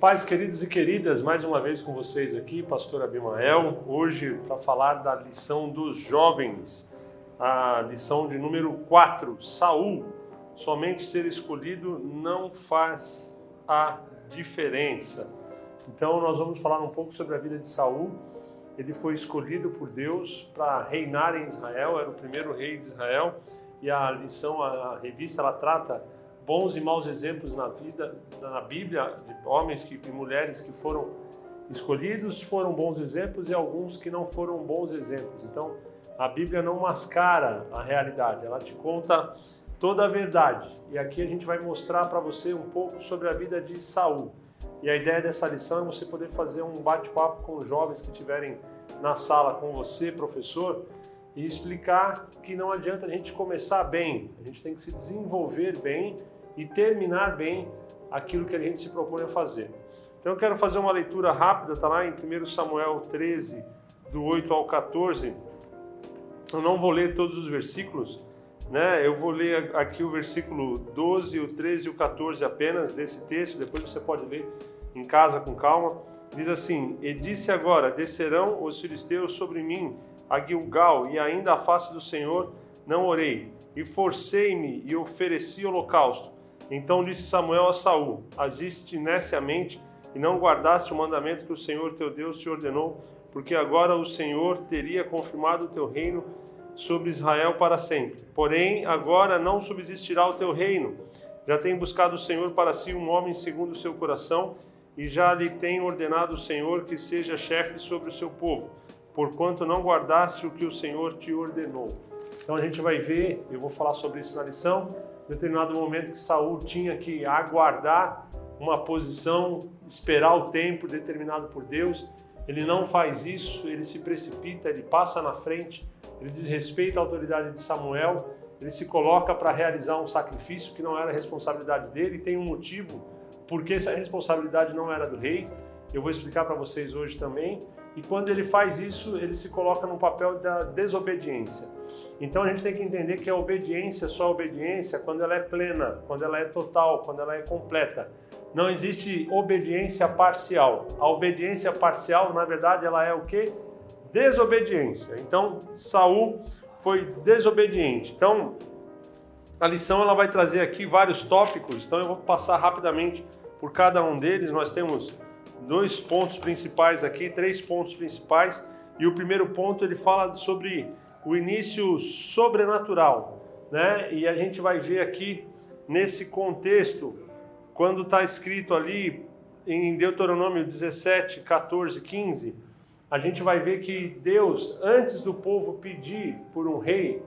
Pais queridos e queridas, mais uma vez com vocês aqui, Pastor Abimael, hoje para falar da lição dos jovens, a lição de número 4, Saul, somente ser escolhido não faz a diferença. Então nós vamos falar um pouco sobre a vida de Saul. Ele foi escolhido por Deus para reinar em Israel, era o primeiro rei de Israel, e a lição, a revista, ela trata bons e maus exemplos na vida, na Bíblia, de homens e mulheres que foram escolhidos, foram bons exemplos, e alguns que não foram bons exemplos. Então, a Bíblia não mascara a realidade, ela te conta toda a verdade. E aqui a gente vai mostrar para você um pouco sobre a vida de Saul. E a ideia dessa lição é você poder fazer um bate-papo com os jovens que estiverem na sala com você, professor, e explicar que não adianta a gente começar bem, a gente tem que se desenvolver bem e terminar bem aquilo que a gente se propõe a fazer. Então eu quero fazer uma leitura rápida, está lá em 1 Samuel 13, do 8 ao 14. Eu não vou ler todos os versículos, né? Eu vou ler aqui o versículo 12, o 13 e o 14 apenas desse texto, depois você pode ler em casa com calma. Diz assim: E disse agora, descerão os filisteus sobre mim a Gilgal, e ainda à face do Senhor não orei, e forcei-me e ofereci holocausto. Então disse Samuel a Saul: Agiste neciamente e não guardaste o mandamento que o Senhor teu Deus te ordenou, porque agora o Senhor teria confirmado o teu reino sobre Israel para sempre. Porém, agora não subsistirá o teu reino. Já tem buscado o Senhor para si um homem segundo o seu coração, e já lhe tem ordenado o Senhor que seja chefe sobre o seu povo, porquanto não guardaste o que o Senhor te ordenou. Então a gente vai ver, eu vou falar sobre isso na lição, em determinado momento que Saul tinha que aguardar uma posição, esperar o tempo determinado por Deus. Ele não faz isso, ele se precipita, ele passa na frente, ele desrespeita a autoridade de Samuel, ele se coloca para realizar um sacrifício que não era responsabilidade dele, e tem um motivo porque essa responsabilidade não era do rei. Eu vou explicar para vocês hoje também. E quando ele faz isso, ele se coloca no papel da desobediência. Então a gente tem que entender que a obediência, só a obediência, quando ela é plena, quando ela é total, quando ela é completa. Não existe obediência parcial. A obediência parcial, na verdade, ela é o quê? Desobediência. Então, Saul foi desobediente. Então, a lição ela vai trazer aqui vários tópicos. Então eu vou passar rapidamente por cada um deles. Nós temos 2 pontos principais aqui, 3 pontos principais, e o primeiro ponto ele fala sobre o início sobrenatural, né? E a gente vai ver aqui nesse contexto, quando está escrito ali em Deuteronômio 17, 14, 15, a gente vai ver que Deus, antes do povo pedir por um rei,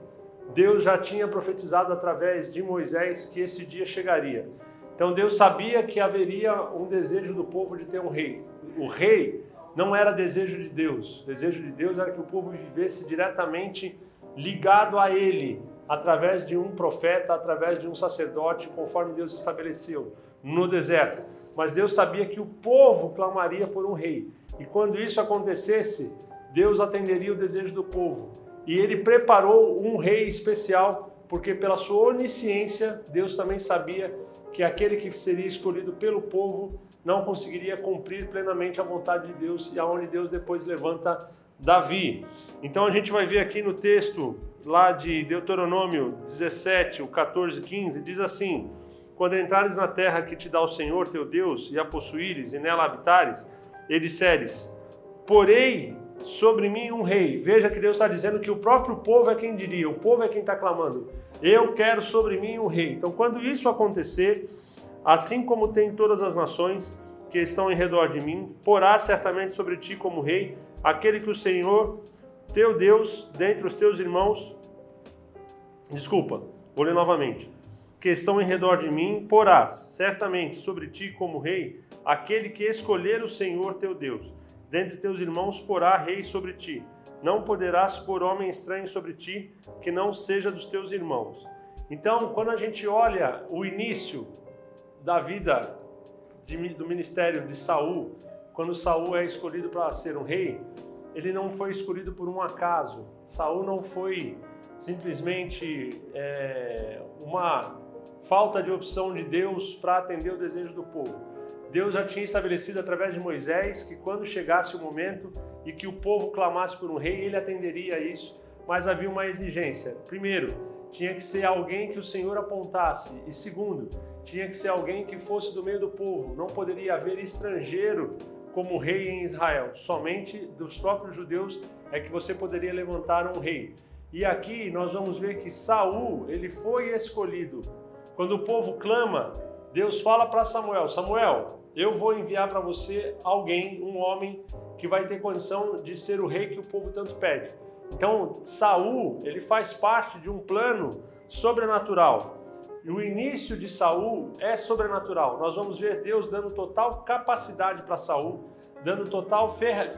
Deus já tinha profetizado através de Moisés que esse dia chegaria. Então Deus sabia que haveria um desejo do povo de ter um rei. O rei não era desejo de Deus. O desejo de Deus era que o povo vivesse diretamente ligado a Ele, através de um profeta, através de um sacerdote, conforme Deus estabeleceu no deserto. Mas Deus sabia que o povo clamaria por um rei. E quando isso acontecesse, Deus atenderia o desejo do povo. E Ele preparou um rei especial, porque pela sua onisciência, Deus também sabia que aquele que seria escolhido pelo povo não conseguiria cumprir plenamente a vontade de Deus, e aonde Deus depois levanta Davi. Então a gente vai ver aqui no texto lá de Deuteronômio 17, o 14, 15, diz assim: Quando entrares na terra que te dá o Senhor teu Deus, e a possuíres, e nela habitares, e disseres: Porei sobre mim um rei. Veja que Deus está dizendo que o próprio povo é quem diria, o povo é quem está clamando: eu quero sobre mim um rei. Então quando isso acontecer, assim como tem todas as nações que estão em redor de mim, porá certamente sobre ti como rei, aquele que o Senhor, teu Deus, dentre os teus irmãos, vou ler novamente, que estão em redor de mim, porás certamente sobre ti como rei, aquele que escolher o Senhor teu Deus, dentre teus irmãos porá rei sobre ti. Não poderás pôr homem estranho sobre ti, que não seja dos teus irmãos. Então, quando a gente olha o início da vida do ministério de Saul, quando Saul é escolhido para ser um rei, ele não foi escolhido por um acaso. Saul não foi simplesmente uma falta de opção de Deus para atender o desejo do povo. Deus já tinha estabelecido através de Moisés que quando chegasse o momento e que o povo clamasse por um rei, ele atenderia a isso, mas havia uma exigência. Primeiro, tinha que ser alguém que o Senhor apontasse, e segundo, tinha que ser alguém que fosse do meio do povo. Não poderia haver estrangeiro como rei em Israel. Somente dos próprios judeus é que você poderia levantar um rei. E aqui nós vamos ver que Saul, ele foi escolhido. Quando o povo clama, Deus fala para Samuel: Samuel, eu vou enviar para você alguém, um homem que vai ter condição de ser o rei que o povo tanto pede. Então, Saul, ele faz parte de um plano sobrenatural. E o início de Saul é sobrenatural. Nós vamos ver Deus dando total capacidade para Saul, dando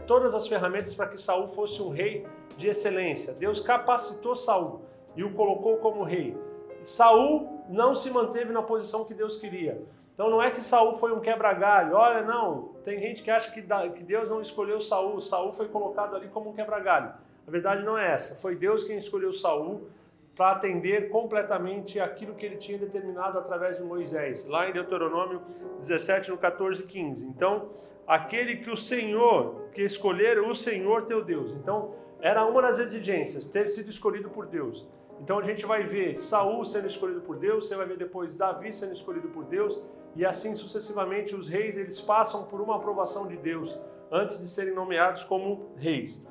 todas as ferramentas para que Saul fosse um rei de excelência. Deus capacitou Saul e o colocou como rei. Saul não se manteve na posição que Deus queria. Então não é que Saul foi um quebra-galho. Olha, não, tem gente que acha que Deus não escolheu Saul. Saul foi colocado ali como um quebra-galho. A verdade não é essa. Foi Deus quem escolheu Saul para atender completamente aquilo que ele tinha determinado através de Moisés, lá em Deuteronômio 17, no 14 e 15. Então, aquele que escolher o Senhor teu Deus. Então, era uma das exigências, ter sido escolhido por Deus. Então, a gente vai ver Saul sendo escolhido por Deus, você vai ver depois Davi sendo escolhido por Deus, e assim sucessivamente os reis, eles passam por uma aprovação de Deus, antes de serem nomeados como reis.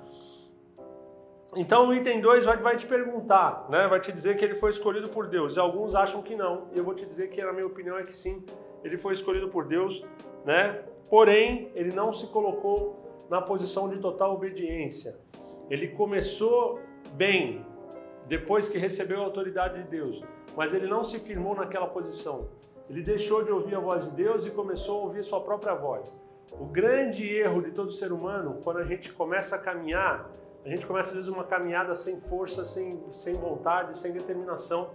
Então o item 2 vai te perguntar, né? Vai te dizer que ele foi escolhido por Deus. E alguns acham que não. E eu vou te dizer que, na minha opinião, é que sim, ele foi escolhido por Deus, né? Porém, ele não se colocou na posição de total obediência. Ele começou bem, depois que recebeu a autoridade de Deus, mas ele não se firmou naquela posição. Ele deixou de ouvir a voz de Deus e começou a ouvir sua própria voz. O grande erro de todo ser humano, quando a gente começa a caminhar, a gente começa às vezes uma caminhada sem força, sem vontade, sem determinação.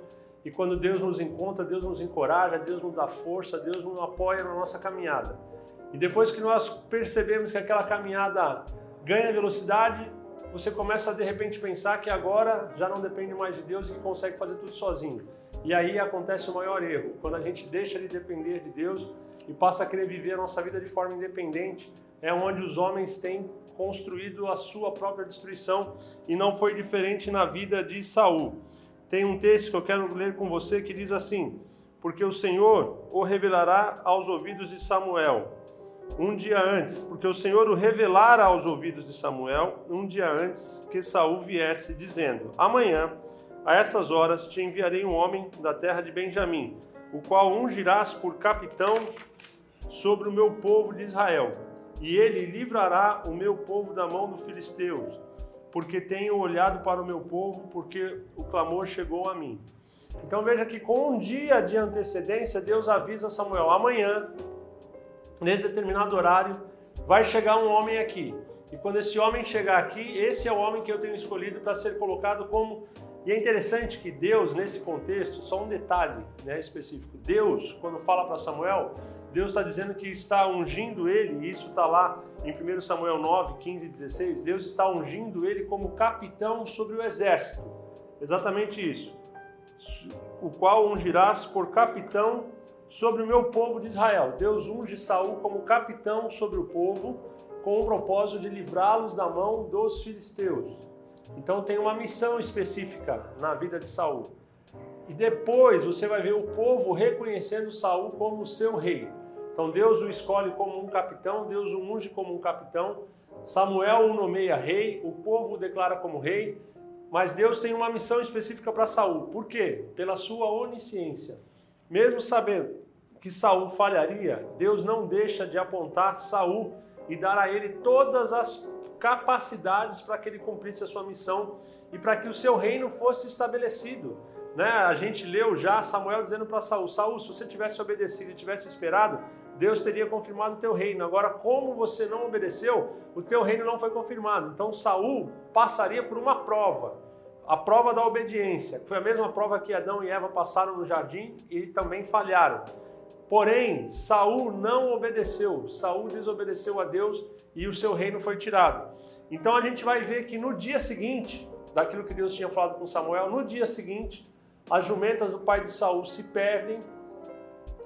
E quando Deus nos encontra, Deus nos encoraja, Deus nos dá força, Deus nos apoia na nossa caminhada. E depois que nós percebemos que aquela caminhada ganha velocidade, você começa a de repente pensar que agora já não depende mais de Deus e que consegue fazer tudo sozinho. E aí acontece o maior erro, quando a gente deixa de depender de Deus e passa a querer viver a nossa vida de forma independente, é onde os homens têm construído a sua própria destruição, e não foi diferente na vida de Saul. Tem um texto que eu quero ler com você que diz assim: porque o Senhor o revelará aos ouvidos de Samuel um dia antes, porque o Senhor o revelara aos ouvidos de Samuel um dia antes que Saul viesse, dizendo: amanhã, a essas horas, te enviarei um homem da terra de Benjamim, o qual ungirás por capitão sobre o meu povo de Israel. E ele livrará o meu povo da mão dos filisteus, porque tenho olhado para o meu povo, porque o clamor chegou a mim. Então veja que com um dia de antecedência, Deus avisa Samuel: amanhã, nesse determinado horário, vai chegar um homem aqui. E quando esse homem chegar aqui, esse é o homem que eu tenho escolhido para ser colocado como... E é interessante que Deus, nesse contexto, só um detalhe, né, específico. Deus, quando fala para Samuel, Deus está dizendo que está ungindo ele, e isso está lá em 1 Samuel 9, 15 e 16, Deus está ungindo ele como capitão sobre o exército. Exatamente isso. O qual ungirás por capitão sobre o meu povo de Israel. Deus unge Saul como capitão sobre o povo, com o propósito de livrá-los da mão dos filisteus. Então tem uma missão específica na vida de Saul. E depois você vai ver o povo reconhecendo Saul como seu rei. Então Deus o escolhe como um capitão, Deus o unge como um capitão, Samuel o nomeia rei, o povo o declara como rei, mas Deus tem uma missão específica para Saul. Por quê? Pela sua onisciência. Mesmo sabendo que Saul falharia, Deus não deixa de apontar Saul e dar a ele todas as capacidades para que ele cumprisse a sua missão e para que o seu reino fosse estabelecido. Né? A gente leu já Samuel dizendo para Saul: Saul, se você tivesse obedecido e tivesse esperado, Deus teria confirmado o teu reino. Agora, como você não obedeceu, o teu reino não foi confirmado. Então Saul passaria por uma prova, a prova da obediência, que foi a mesma prova que Adão e Eva passaram no jardim e também falharam. Porém, Saul não obedeceu, Saul desobedeceu a Deus e o seu reino foi tirado. Então a gente vai ver que no dia seguinte, daquilo que Deus tinha falado com Samuel, no dia seguinte, as jumentas do pai de Saul se perdem,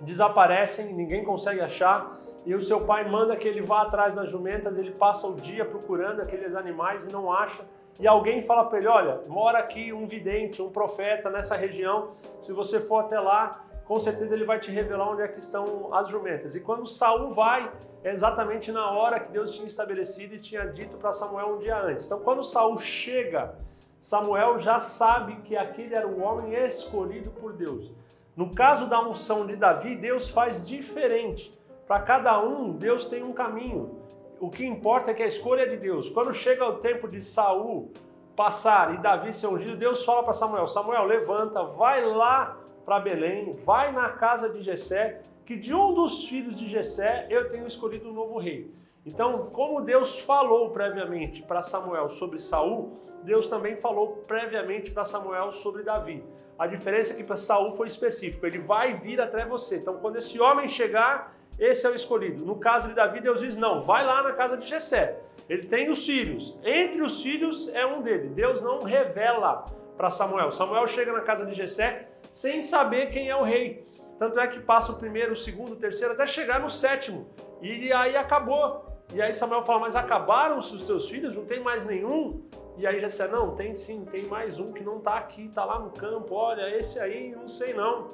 desaparecem, ninguém consegue achar, e o seu pai manda que ele vá atrás das jumentas, ele passa o dia procurando aqueles animais e não acha, e alguém fala para ele, olha, mora aqui um vidente, um profeta nessa região, se você for até lá, com certeza ele vai te revelar onde é que estão as jumentas. E quando Saul vai, é exatamente na hora que Deus tinha estabelecido e tinha dito para Samuel um dia antes. Então quando Saul chega, Samuel já sabe que aquele era o homem escolhido por Deus. No caso da unção de Davi, Deus faz diferente. Para cada um, Deus tem um caminho. O que importa é que a escolha é de Deus. Quando chega o tempo de Saul passar e Davi ser ungido, Deus fala para Samuel, Samuel, levanta, vai lá para Belém, vai na casa de Jessé, que de um dos filhos de Jessé eu tenho escolhido um novo rei. Então, como Deus falou previamente para Samuel sobre Saul, Deus também falou previamente para Samuel sobre Davi. A diferença é que para Saul foi específico, ele vai vir até você. Então, quando esse homem chegar, esse é o escolhido. No caso de Davi, Deus diz, não, vai lá na casa de Jessé. Ele tem os filhos. Entre os filhos é um dele. Deus não revela para Samuel. Samuel chega na casa de Jessé sem saber quem é o rei. Tanto é que passa o primeiro, o segundo, o terceiro, até chegar no sétimo. E aí acabou. E aí Samuel fala, mas acabaram os seus filhos? Não tem mais nenhum? E aí Jessé, não, tem sim, tem mais um que não está aqui, está lá no campo. Olha, esse aí, não sei não.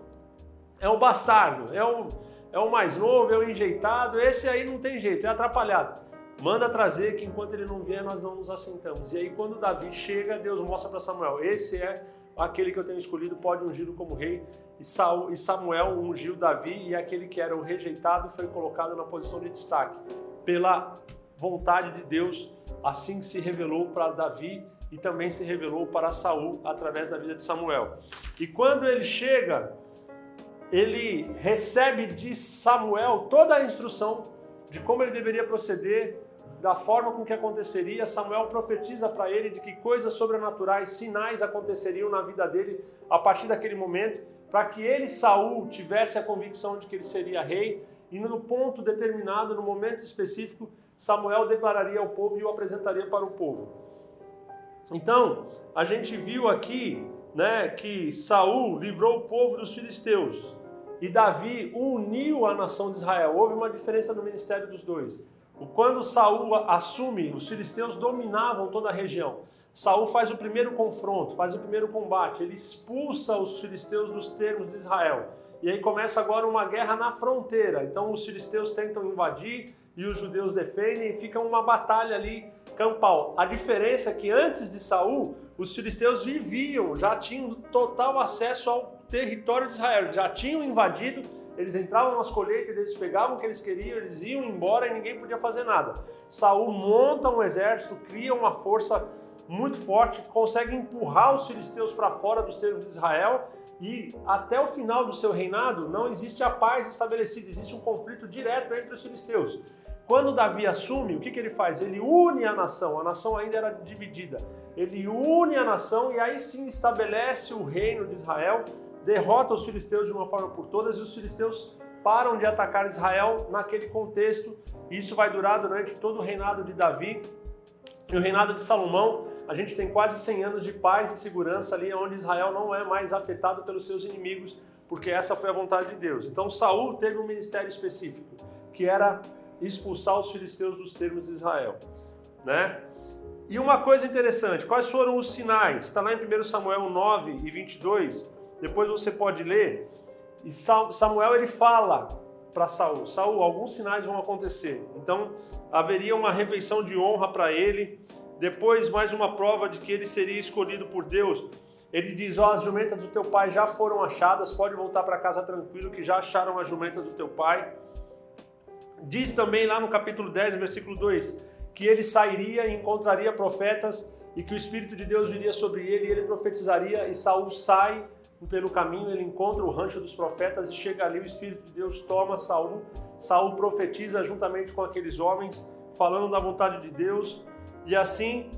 É o bastardo, é o mais novo, é o enjeitado, esse aí não tem jeito, é atrapalhado. Manda trazer que enquanto ele não vier, nós não nos assentamos. E aí quando Davi chega, Deus mostra para Samuel, esse é aquele que eu tenho escolhido, pode ungí-lo como rei. E Samuel ungiu Davi e aquele que era o rejeitado foi colocado na posição de destaque. Pela vontade de Deus, assim se revelou para Davi e também se revelou para Saul através da vida de Samuel. E quando ele chega, ele recebe de Samuel toda a instrução de como ele deveria proceder, da forma com que aconteceria. Samuel profetiza para ele de que coisas sobrenaturais, sinais aconteceriam na vida dele a partir daquele momento, para que ele, Saul, tivesse a convicção de que ele seria rei, e no ponto determinado, no momento específico, Samuel declararia ao povo e o apresentaria para o povo. Então, a gente viu aqui, né, que Saul livrou o povo dos filisteus e Davi uniu a nação de Israel. Houve uma diferença no ministério dos dois. Quando Saul assume, os filisteus dominavam toda a região. Saul faz o primeiro confronto, faz o primeiro combate, ele expulsa os filisteus dos termos de Israel. E aí começa agora uma guerra na fronteira. Então os filisteus tentam invadir e os judeus defendem e fica uma batalha ali campal. A diferença é que antes de Saul, os filisteus viviam, já tinham total acesso ao território de Israel, já tinham invadido, eles entravam nas colheitas, eles pegavam o que eles queriam, eles iam embora e ninguém podia fazer nada. Saul monta um exército, cria uma força muito forte, consegue empurrar os filisteus para fora dos termos de Israel e até o final do seu reinado não existe a paz estabelecida, existe um conflito direto entre os filisteus. Quando Davi assume, o que ele faz? Ele une a nação ainda era dividida. Ele une a nação e aí sim estabelece o reino de Israel, derrota os filisteus de uma forma por todas e os filisteus param de atacar Israel naquele contexto. Isso vai durar durante todo o reinado de Davi e o reinado de Salomão. A gente tem quase 100 anos de paz e segurança ali, onde Israel não é mais afetado pelos seus inimigos, porque essa foi a vontade de Deus. Então Saul teve um ministério específico, que era expulsar os filisteus dos termos de Israel, né? E uma coisa interessante, quais foram os sinais? Está lá em 1 Samuel 9 e 22, depois você pode ler, e Samuel ele fala para Saul, Saul, alguns sinais vão acontecer, então haveria uma refeição de honra para ele, depois mais uma prova de que ele seria escolhido por Deus. Ele diz, as jumentas do teu pai já foram achadas, pode voltar para casa tranquilo que já acharam as jumentas do teu pai. Diz também lá no capítulo 10, versículo 2, que ele sairia e encontraria profetas e que o Espírito de Deus viria sobre ele e ele profetizaria, e Saul sai pelo caminho, ele encontra o rancho dos profetas e chega ali, o Espírito de Deus toma Saul, Saul profetiza juntamente com aqueles homens, falando da vontade de Deus, e assim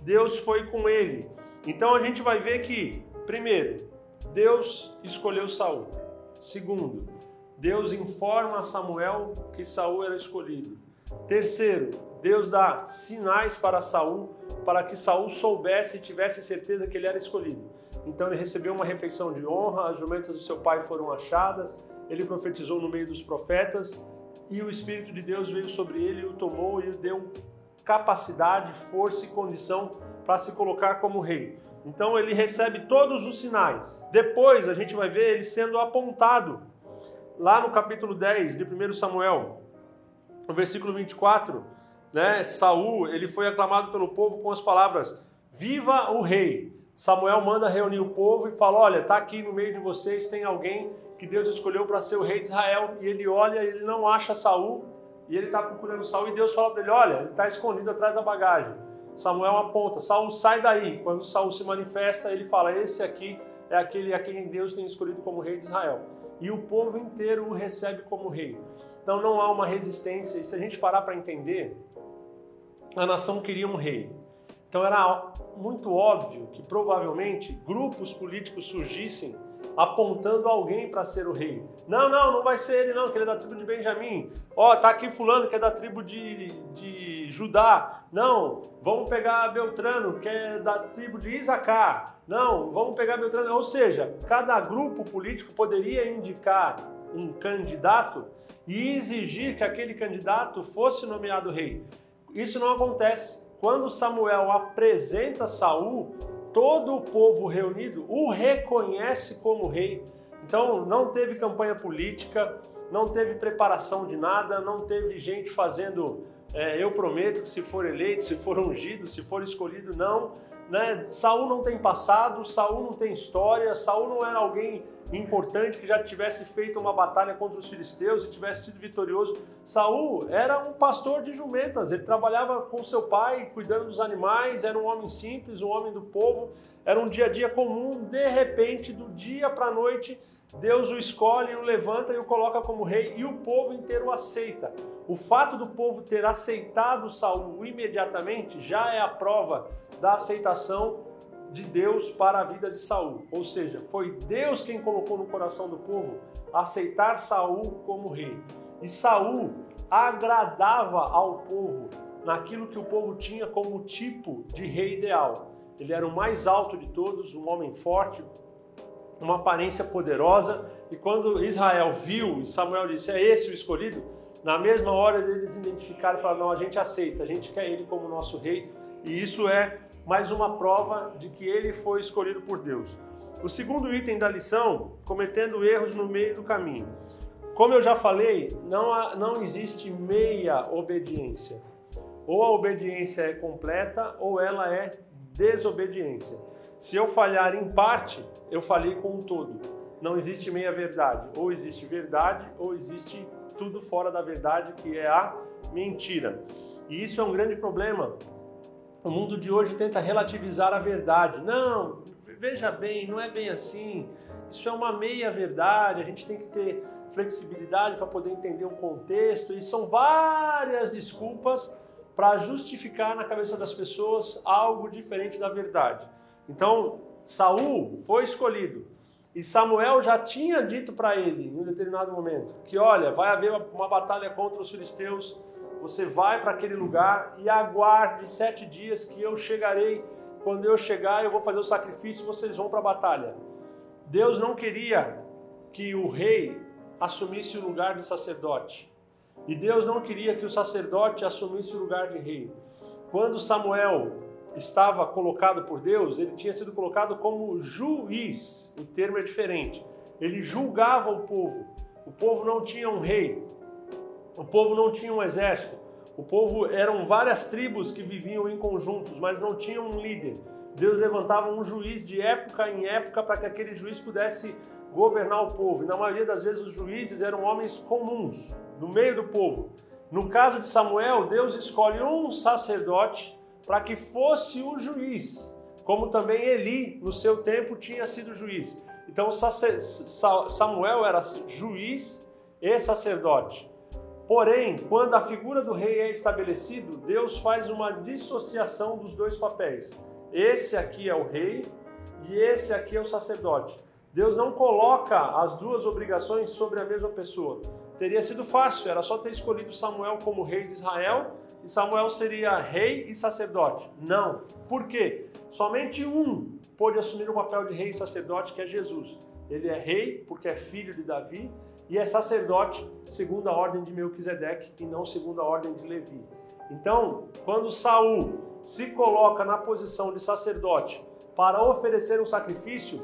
Deus foi com ele. Então a gente vai ver que, primeiro, Deus escolheu Saul. Segundo, Deus informa a Samuel que Saul era escolhido. Terceiro, Deus dá sinais para Saul, para que Saul soubesse e tivesse certeza que ele era escolhido. Então ele recebeu uma refeição de honra, as jumentas do seu pai foram achadas, ele profetizou no meio dos profetas, e o Espírito de Deus veio sobre ele e o tomou e o deu capacidade, força e condição para se colocar como rei. Então ele recebe todos os sinais. Depois a gente vai ver ele sendo apontado. Lá no capítulo 10 de 1 Samuel, no versículo 24, né, Saul, ele foi aclamado pelo povo com as palavras: viva o rei. Samuel manda reunir o povo e fala: olha, está aqui no meio de vocês, tem alguém que Deus escolheu para ser o rei de Israel. E ele olha, ele não acha Saul, e ele está procurando Saul, e Deus fala para ele: olha, ele está escondido atrás da bagagem. Samuel aponta: Saul, sai daí. Quando Saul se manifesta, ele fala: esse aqui é aquele a quem Deus tem escolhido como rei de Israel. E o povo inteiro o recebe como rei. Então não há uma resistência, e se a gente parar para entender, a nação queria um rei. Então era muito óbvio que provavelmente grupos políticos surgissem apontando alguém para ser o rei. Não vai ser ele não, que ele é da tribo de Benjamim. Ó, tá aqui fulano que é da tribo de Judá. Não, vamos pegar Beltrano, que é da tribo de Isacar. Não, vamos pegar Beltrano. Ou seja, cada grupo político poderia indicar um candidato e exigir que aquele candidato fosse nomeado rei. Isso não acontece. Quando Samuel apresenta Saul, todo o povo reunido o reconhece como rei. Então não teve campanha política, não teve preparação de nada, não teve gente fazendo eu prometo que se for eleito, se for ungido, se for escolhido, não. Né? Saul não tem passado, Saul não tem história, Saul não era alguém importante que já tivesse feito uma batalha contra os filisteus e tivesse sido vitorioso. Saul era um pastor de jumentas, ele trabalhava com seu pai, cuidando dos animais, era um homem simples, um homem do povo, era um dia a dia comum. De repente, do dia para a noite, Deus o escolhe, o levanta e o coloca como rei, e o povo inteiro o aceita. O fato do povo ter aceitado Saul imediatamente já é a prova da aceitação de Deus para a vida de Saul. Ou seja, foi Deus quem colocou no coração do povo aceitar Saul como rei. E Saul agradava ao povo naquilo que o povo tinha como tipo de rei ideal. Ele era o mais alto de todos, um homem forte, uma aparência poderosa. E quando Israel viu e Samuel disse: é esse o escolhido? Na mesma hora eles identificaram e falaram: não, a gente aceita, a gente quer ele como nosso rei. E isso é mais uma prova de que ele foi escolhido por Deus. O segundo item da lição: cometendo erros no meio do caminho. Como eu já falei, não existe meia obediência. Ou a obediência é completa ou ela é desobediência. Se eu falhar em parte, eu falhei com um todo. Não existe meia verdade. Ou existe verdade ou existe tudo fora da verdade, que é a mentira. E isso é um grande problema. O mundo de hoje tenta relativizar a verdade. Não, veja bem, não é bem assim. Isso é uma meia-verdade, a gente tem que ter flexibilidade para poder entender o contexto. E são várias desculpas para justificar na cabeça das pessoas algo diferente da verdade. Então, Saul foi escolhido. E Samuel já tinha dito para ele, em um determinado momento, que olha, vai haver uma batalha contra os filisteus. Você vai para aquele lugar e aguarde 7 dias que eu chegarei. Quando eu chegar, eu vou fazer o sacrifício e vocês vão para a batalha. Deus não queria que o rei assumisse o lugar de sacerdote. E Deus não queria que o sacerdote assumisse o lugar de rei. Quando Samuel estava colocado por Deus, ele tinha sido colocado como juiz. O termo é diferente. Ele julgava o povo. O povo não tinha um rei. O povo não tinha um exército. O povo eram várias tribos que viviam em conjuntos, mas não tinham um líder. Deus levantava um juiz de época em época para que aquele juiz pudesse governar o povo. E na maioria das vezes os juízes eram homens comuns, no meio do povo. No caso de Samuel, Deus escolhe um sacerdote para que fosse o juiz, como também Eli, no seu tempo, tinha sido juiz. Então Samuel era juiz e sacerdote. Porém, quando a figura do rei é estabelecido, Deus faz uma dissociação dos dois papéis. Esse aqui é o rei e esse aqui é o sacerdote. Deus não coloca as duas obrigações sobre a mesma pessoa. Teria sido fácil, era só ter escolhido Samuel como rei de Israel e Samuel seria rei e sacerdote. Não. Por quê? Somente um pôde assumir o papel de rei e sacerdote, que é Jesus. Ele é rei porque é filho de Davi e é sacerdote segundo a ordem de Melquisedeque e não segundo a ordem de Levi. Então, quando Saul se coloca na posição de sacerdote para oferecer um sacrifício,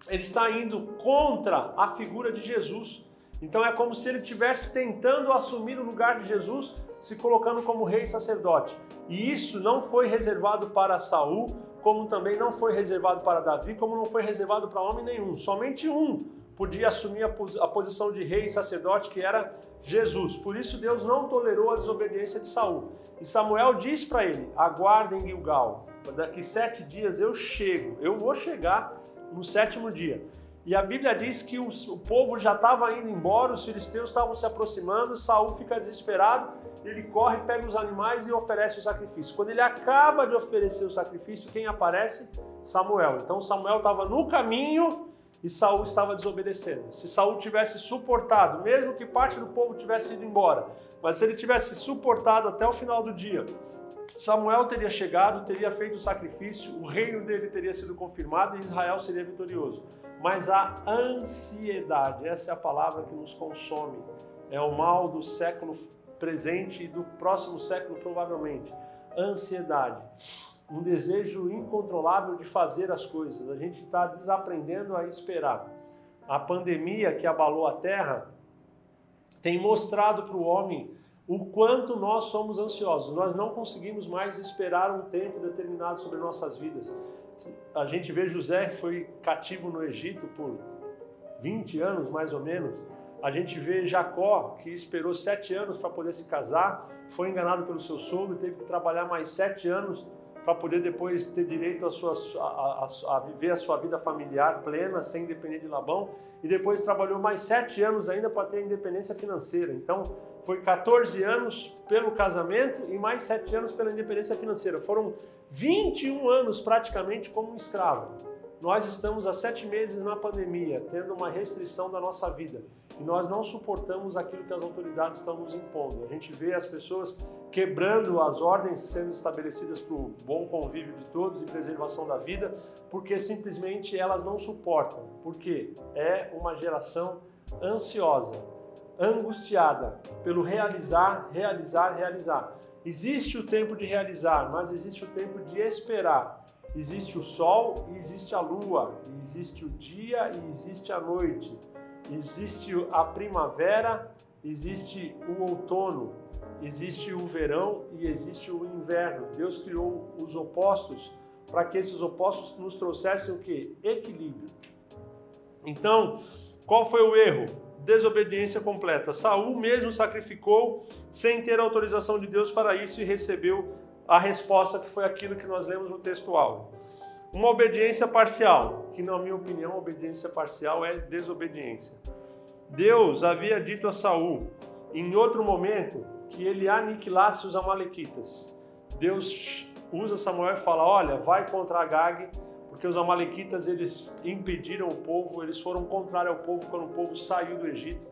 ele está indo contra a figura de Jesus. Então é como se ele estivesse tentando assumir o lugar de Jesus, se colocando como rei e sacerdote. E isso não foi reservado para Saul, como também não foi reservado para Davi, como não foi reservado para homem nenhum. Somente um podia assumir a posição de rei e sacerdote, que era Jesus. Por isso Deus não tolerou a desobediência de Saul. E Samuel diz para ele: aguarda em Gilgal, daqui 7 dias eu vou chegar no 7º dia. E a Bíblia diz que o povo já estava indo embora, os filisteus estavam se aproximando, Saul fica desesperado, ele corre, pega os animais e oferece o sacrifício. Quando ele acaba de oferecer o sacrifício, quem aparece? Samuel. Então Samuel estava no caminho e Saul estava desobedecendo. Se Saul tivesse suportado, mesmo que parte do povo tivesse ido embora, mas se ele tivesse suportado até o final do dia, Samuel teria chegado, teria feito o sacrifício, o reino dele teria sido confirmado e Israel seria vitorioso. Mas a ansiedade, essa é a palavra que nos consome, é o mal do século presente e do próximo século provavelmente. Ansiedade, um desejo incontrolável de fazer as coisas. A gente está desaprendendo a esperar. A pandemia que abalou a Terra tem mostrado para o homem o quanto nós somos ansiosos. Nós não conseguimos mais esperar um tempo determinado sobre nossas vidas. A gente vê José, que foi cativo no Egito por 20 anos, mais ou menos. A gente vê Jacó, que esperou 7 anos para poder se casar, foi enganado pelo seu sogro, teve que trabalhar mais 7 anos para poder depois ter direito a viver a sua vida familiar plena, sem depender de Labão, e depois trabalhou mais 7 anos ainda para ter independência financeira. Então, foi 14 anos pelo casamento e mais 7 anos pela independência financeira. Foram 21 anos praticamente como um escravo. Nós estamos há 7 meses na pandemia, tendo uma restrição da nossa vida. E nós não suportamos aquilo que as autoridades estão nos impondo. A gente vê as pessoas quebrando as ordens sendo estabelecidas para o bom convívio de todos e preservação da vida, porque simplesmente elas não suportam. Porque é uma geração ansiosa, angustiada pelo realizar. Existe o tempo de realizar, mas existe o tempo de esperar. Existe o sol e existe a lua, existe o dia e existe a noite, existe a primavera, existe o outono, existe o verão e existe o inverno. Deus criou os opostos para que esses opostos nos trouxessem o quê? Equilíbrio. Então, qual foi o erro? Desobediência completa. Saul mesmo sacrificou sem ter autorização de Deus para isso e recebeu a resposta, que foi aquilo que nós lemos no textual. Uma obediência parcial, que na minha opinião, obediência parcial é desobediência. Deus havia dito a Saul, em outro momento, que ele aniquilasse os amalequitas. Deus usa Samuel e fala: olha, vai contra Agag, porque os amalequitas eles impediram o povo, eles foram contrários ao povo quando o povo saiu do Egito.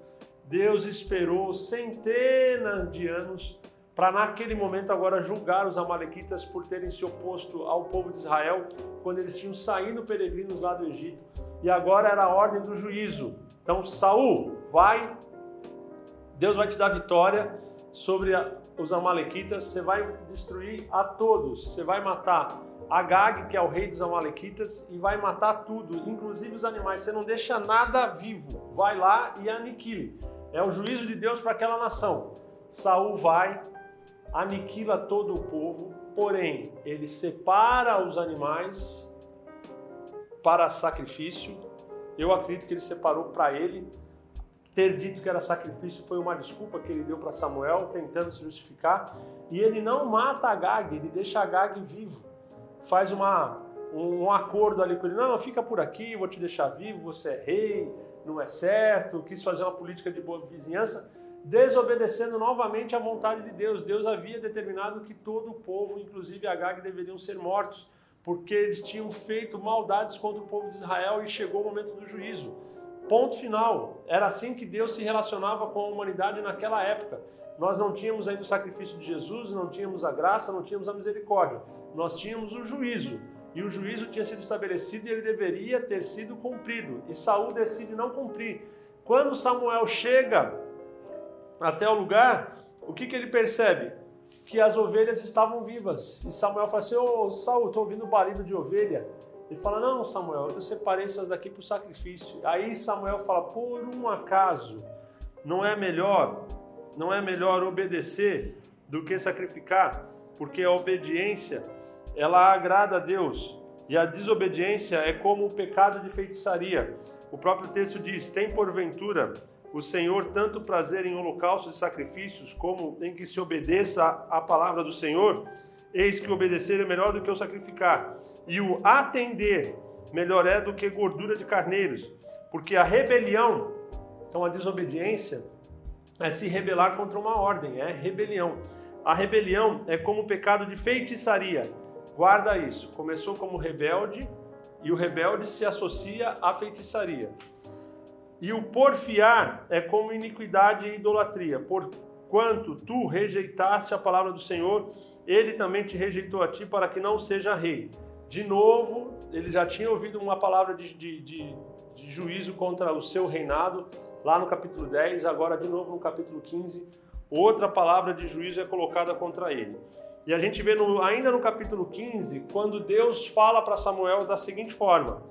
Deus esperou centenas de anos para naquele momento agora julgar os amalequitas por terem se oposto ao povo de Israel quando eles tinham saído peregrinos lá do Egito. E agora era a ordem do juízo. Então, Saul, vai, Deus vai te dar vitória sobre os amalequitas, você vai destruir a todos, você vai matar Agag, que é o rei dos amalequitas, e vai matar tudo, inclusive os animais, você não deixa nada vivo, vai lá e aniquile. É o juízo de Deus para aquela nação. Saul vai, aniquila todo o povo, porém, ele separa os animais para sacrifício. Eu acredito que ele separou para ele. Ter dito que era sacrifício foi uma desculpa que ele deu para Samuel, tentando se justificar. E ele não mata Agag, ele deixa Agag vivo. Faz um acordo ali com ele. Não, fica por aqui, vou te deixar vivo, você é rei, não é certo. Quis fazer uma política de boa vizinhança, desobedecendo novamente à vontade de Deus. Deus havia determinado que todo o povo, inclusive Agag, deveriam ser mortos, porque eles tinham feito maldades contra o povo de Israel e chegou o momento do juízo. Ponto final. Era assim que Deus se relacionava com a humanidade naquela época. Nós não tínhamos ainda o sacrifício de Jesus, não tínhamos a graça, não tínhamos a misericórdia. Nós tínhamos o juízo. E o juízo tinha sido estabelecido e ele deveria ter sido cumprido. E Saul decide não cumprir. Quando Samuel chega até o lugar, o que ele percebe? Que as ovelhas estavam vivas. E Samuel fala assim, ô Saul, estou ouvindo barulho de ovelha. Ele fala, não Samuel, eu separei essas daqui para o sacrifício. Aí Samuel fala, por um acaso, não é melhor obedecer do que sacrificar? Porque a obediência, ela agrada a Deus. E a desobediência é como o pecado de feitiçaria. O próprio texto diz, tem porventura o Senhor tanto prazer em holocaustos e sacrifícios, como em que se obedeça à palavra do Senhor? Eis que obedecer é melhor do que o sacrificar, e o atender melhor é do que gordura de carneiros, porque a rebelião, então a desobediência, é se rebelar contra uma ordem, é rebelião. A rebelião é como o pecado de feitiçaria. Guarda isso, começou como rebelde, e o rebelde se associa à feitiçaria. E o porfiar é como iniquidade e idolatria. Porquanto tu rejeitaste a palavra do Senhor, ele também te rejeitou a ti para que não seja rei. De novo, ele já tinha ouvido uma palavra de juízo contra o seu reinado, lá no capítulo 10, agora de novo no capítulo 15, outra palavra de juízo é colocada contra ele. E a gente vê ainda no capítulo 15, quando Deus fala para Samuel da seguinte forma: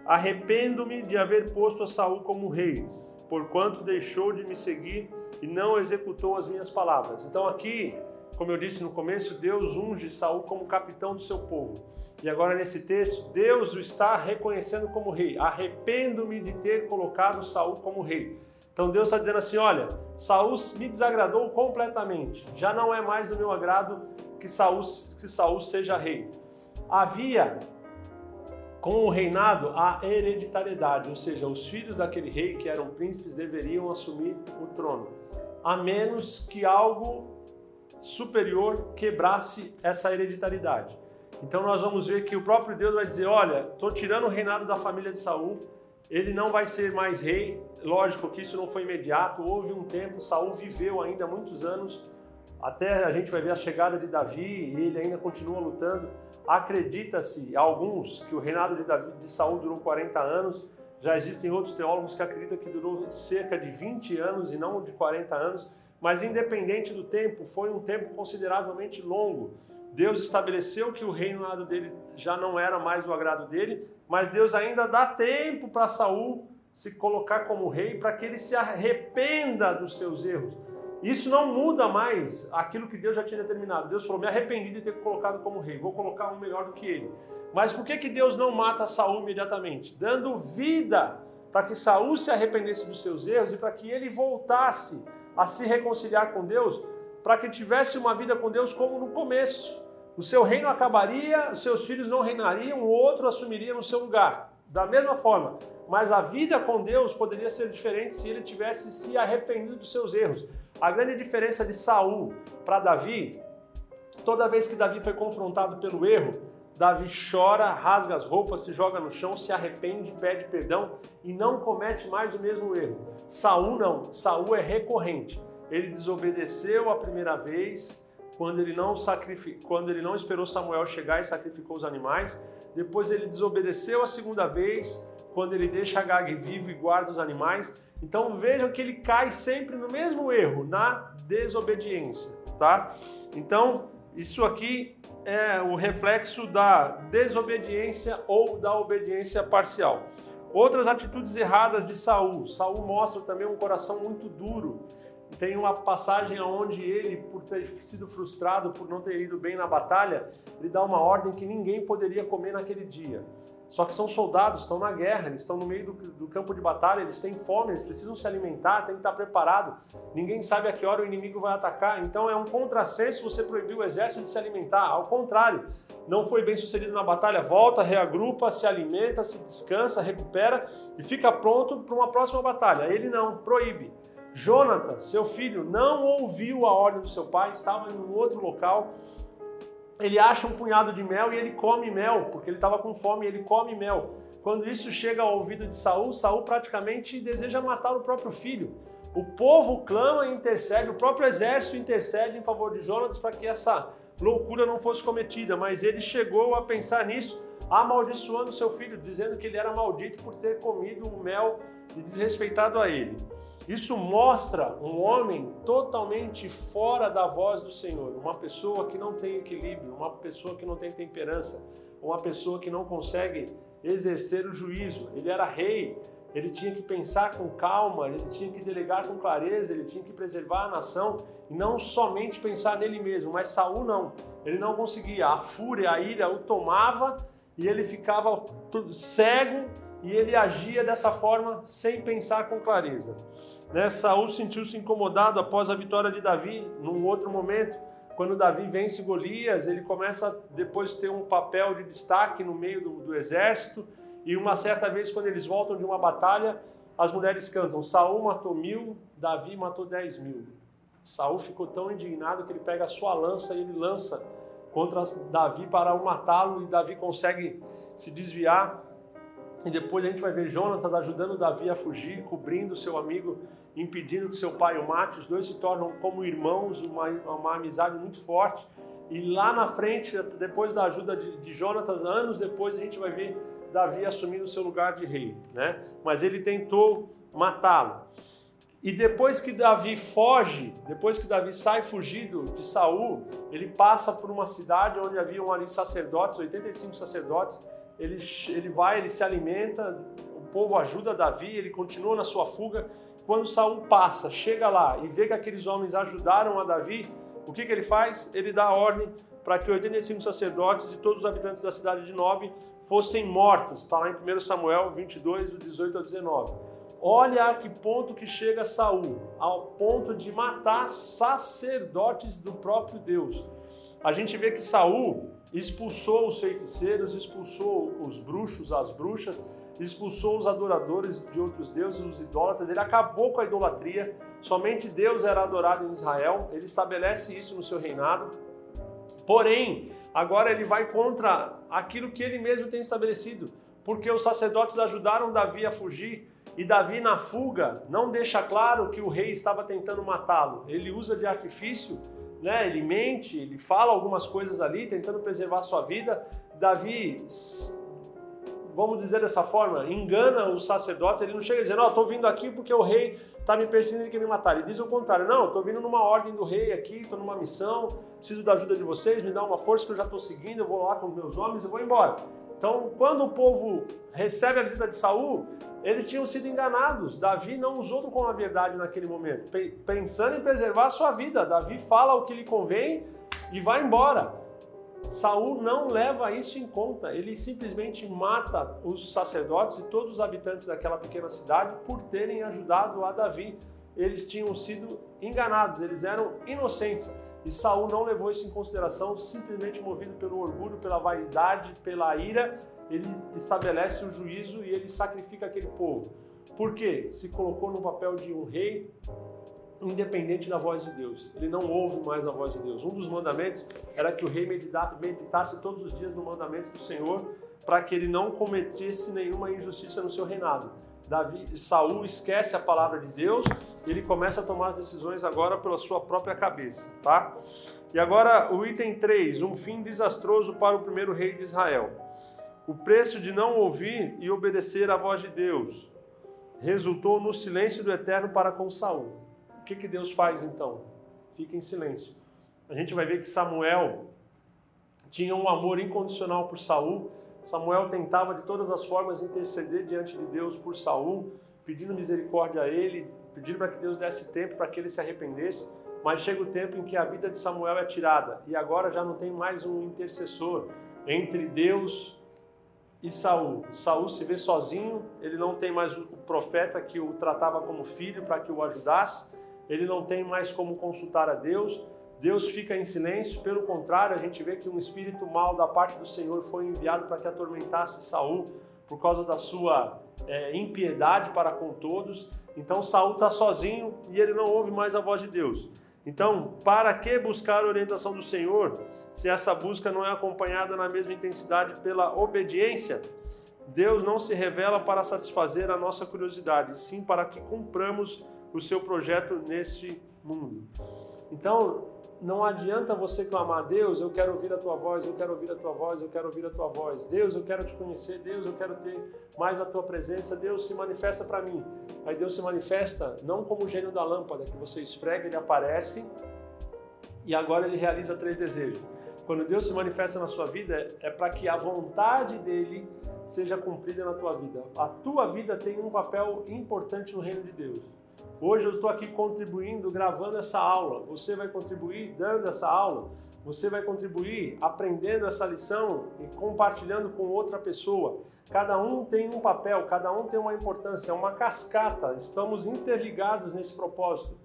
arrependo-me de haver posto a Saul como rei, porquanto deixou de me seguir e não executou as minhas palavras. Então aqui, como eu disse no começo, Deus unge Saul como capitão do seu povo. E agora nesse texto, Deus o está reconhecendo como rei. Arrependo-me de ter colocado Saul como rei. Então Deus está dizendo assim, olha, Saul me desagradou completamente. Já não é mais do meu agrado que Saul seja rei. Havia com o reinado a hereditariedade, ou seja, os filhos daquele rei que eram príncipes deveriam assumir o trono, a menos que algo superior quebrasse essa hereditariedade. Então nós vamos ver que o próprio Deus vai dizer, olha, estou tirando o reinado da família de Saul, ele não vai ser mais rei. Lógico que isso não foi imediato, houve um tempo, Saul viveu ainda muitos anos, até a gente vai ver a chegada de Davi, e ele ainda continua lutando. Acredita-se, alguns, que o reinado de Saul durou 40 anos, já existem outros teólogos que acreditam que durou cerca de 20 anos e não de 40 anos, mas independente do tempo, foi um tempo consideravelmente longo. Deus estabeleceu que o reinado dele já não era mais do agrado dele, mas Deus ainda dá tempo para Saul se colocar como rei, para que ele se arrependa dos seus erros. Isso não muda mais aquilo que Deus já tinha determinado. Deus falou, me arrependi de ter colocado como rei, vou colocar um melhor do que ele. Mas por que Deus não mata Saul imediatamente? Dando vida para que Saul se arrependesse dos seus erros e para que ele voltasse a se reconciliar com Deus, para que tivesse uma vida com Deus como no começo. O seu reino acabaria, os seus filhos não reinariam, o outro assumiria no seu lugar. Da mesma forma, mas a vida com Deus poderia ser diferente se ele tivesse se arrependido dos seus erros. A grande diferença de Saul para Davi, toda vez que Davi foi confrontado pelo erro, Davi chora, rasga as roupas, se joga no chão, se arrepende, pede perdão e não comete mais o mesmo erro. Saul não, Saul é recorrente. Ele desobedeceu a primeira vez, quando ele não esperou Samuel chegar e sacrificou os animais. Depois ele desobedeceu a segunda vez, quando ele deixa Agag vivo e guarda os animais. Então vejam que ele cai sempre no mesmo erro, na desobediência, tá? Então isso aqui é o reflexo da desobediência ou da obediência parcial. Outras atitudes erradas de Saul. Saul mostra também um coração muito duro. Tem uma passagem onde ele, por ter sido frustrado, por não ter ido bem na batalha, ele dá uma ordem que ninguém poderia comer naquele dia. Só que são soldados, estão na guerra, eles estão no meio do campo de batalha, eles têm fome, eles precisam se alimentar, tem que estar preparado. Ninguém sabe a que hora o inimigo vai atacar, então é um contrassenso você proibir o exército de se alimentar. Ao contrário, não foi bem sucedido na batalha, volta, reagrupa, se alimenta, se descansa, recupera e fica pronto para uma próxima batalha. Ele não, proíbe. Jonathan, seu filho, não ouviu a ordem do seu pai, estava em um outro local. Ele acha um punhado de mel e ele come mel, porque ele estava com fome e ele come mel. Quando isso chega ao ouvido de Saul, Saul praticamente deseja matar o próprio filho. O povo clama e intercede, o próprio exército intercede em favor de Jonatas para que essa loucura não fosse cometida, mas ele chegou a pensar nisso amaldiçoando seu filho, dizendo que ele era maldito por ter comido o mel e desrespeitado a ele. Isso mostra um homem totalmente fora da voz do Senhor, uma pessoa que não tem equilíbrio, uma pessoa que não tem temperança, uma pessoa que não consegue exercer o juízo. Ele era rei, ele tinha que pensar com calma, ele tinha que delegar com clareza, ele tinha que preservar a nação e não somente pensar nele mesmo. Mas Saul não, ele não conseguia. A fúria, a ira o tomava e ele ficava cego e ele agia dessa forma sem pensar com clareza. Saul sentiu-se incomodado após a vitória de Davi. Num outro momento, quando Davi vence Golias, ele começa a depois ter um papel de destaque no meio do exército. E uma certa vez, quando eles voltam de uma batalha, as mulheres cantam: Saul matou 1000, Davi matou 10.000. Saul ficou tão indignado que ele pega a sua lança e ele lança contra Davi para o matá-lo, e Davi consegue se desviar. E depois a gente vai ver Jonatas ajudando Davi a fugir, cobrindo seu amigo, impedindo que seu pai o mate. Os dois se tornam como irmãos, uma amizade muito forte. E lá na frente, depois da ajuda de Jonatas, anos depois, a gente vai ver Davi assumindo o seu lugar de rei, né? Mas ele tentou matá-lo. E depois que Davi foge, depois que Davi sai fugido de Saul, ele passa por uma cidade onde haviam ali sacerdotes, 85 sacerdotes. Ele vai, ele se alimenta, o povo ajuda Davi, ele continua na sua fuga. Quando Saul passa, chega lá e vê que aqueles homens ajudaram a Davi, o que ele faz? Ele dá ordem para que 85 sacerdotes e todos os habitantes da cidade de Nob fossem mortos. Está lá em 1 Samuel 22, do 18 ao 19. Olha a que ponto que chega Saul, ao ponto de matar sacerdotes do próprio Deus. A gente vê que Saul expulsou os feiticeiros, expulsou os bruxos, as bruxas, expulsou os adoradores de outros deuses, os idólatras. Ele acabou com a idolatria. Somente Deus era adorado em Israel. Ele estabelece isso no seu reinado. Porém, agora ele vai contra aquilo que ele mesmo tem estabelecido, porque os sacerdotes ajudaram Davi a fugir, e Davi, na fuga, não deixa claro que o rei estava tentando matá-lo. Ele usa de artifício, né? Ele mente, ele fala algumas coisas ali, tentando preservar sua vida. Davi, vamos dizer dessa forma, engana os sacerdotes. Ele não chega dizendo: estou vindo aqui porque o rei está me perseguindo e quer me matar. Ele diz o contrário: não, estou vindo numa ordem do rei aqui, estou numa missão, preciso da ajuda de vocês, me dá uma força que eu já estou seguindo, eu vou lá com meus homens e vou embora. Então, quando o povo recebe a visita de Saul, eles tinham sido enganados. Davi não usou com a verdade naquele momento, pensando em preservar a sua vida. Davi fala o que lhe convém e vai embora. Saul não leva isso em conta. Ele simplesmente mata os sacerdotes e todos os habitantes daquela pequena cidade por terem ajudado a Davi. Eles tinham sido enganados, eles eram inocentes. E Saul não levou isso em consideração, simplesmente movido pelo orgulho, pela vaidade, pela ira. Ele estabelece o juízo e ele sacrifica aquele povo. Por quê? Se colocou no papel de um rei independente da voz de Deus. Ele não ouve mais a voz de Deus. Um dos mandamentos era que o rei meditasse todos os dias no mandamento do Senhor, para que ele não cometesse nenhuma injustiça no seu reinado. Saul esquece a palavra de Deus e ele começa a tomar as decisões agora pela sua própria cabeça, tá? E agora o item 3, um fim desastroso para o primeiro rei de Israel. O preço de não ouvir e obedecer à voz de Deus resultou no silêncio do Eterno para com Saul. O que Deus faz então? Fica em silêncio. A gente vai ver que Samuel tinha um amor incondicional por Saul. Samuel tentava de todas as formas interceder diante de Deus por Saul, pedindo misericórdia a ele, pedindo para que Deus desse tempo para que ele se arrependesse. Mas chega o tempo em que a vida de Samuel é tirada e agora já não tem mais um intercessor entre Deus e Saul. Saul se vê sozinho, ele não tem mais o profeta que o tratava como filho para que o ajudasse, ele não tem mais como consultar a Deus. Deus fica em silêncio. Pelo contrário, a gente vê que um espírito mau da parte do Senhor foi enviado para que atormentasse Saul por causa da sua impiedade para com todos. Então Saul está sozinho e ele não ouve mais a voz de Deus. Então, para que buscar a orientação do Senhor se essa busca não é acompanhada na mesma intensidade pela obediência? Deus não se revela para satisfazer a nossa curiosidade, sim para que cumpramos o seu projeto neste mundo. Então, não adianta você clamar: Deus, eu quero ouvir a tua voz, eu quero ouvir a tua voz, eu quero ouvir a tua voz. Deus, eu quero te conhecer. Deus, eu quero ter mais a tua presença. Deus, se manifesta para mim. Aí Deus se manifesta não como o gênio da lâmpada, que você esfrega, ele aparece e agora ele realiza 3 desejos. Quando Deus se manifesta na sua vida, é para que a vontade dele seja cumprida na tua vida. A tua vida tem um papel importante no reino de Deus. Hoje eu estou aqui contribuindo, gravando essa aula. Você vai contribuir dando essa aula. Você vai contribuir aprendendo essa lição e compartilhando com outra pessoa. Cada um tem um papel, cada um tem uma importância, é uma cascata. Estamos interligados nesse propósito.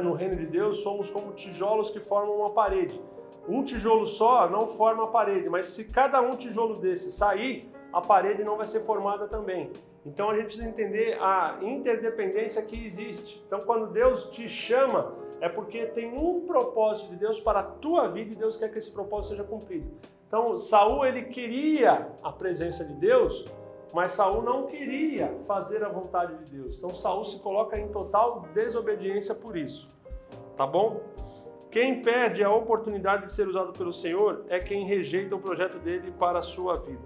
No reino de Deus, somos como tijolos que formam uma parede. Um tijolo só não forma a parede, mas se cada um tijolo desse sair, a parede não vai ser formada também. Então a gente precisa entender a interdependência que existe. Então quando Deus te chama, é porque tem um propósito de Deus para a tua vida e Deus quer que esse propósito seja cumprido. Então Saul, ele queria a presença de Deus, mas Saul não queria fazer a vontade de Deus. Então Saul se coloca em total desobediência por isso. Tá bom? Quem perde a oportunidade de ser usado pelo Senhor é quem rejeita o projeto dele para a sua vida.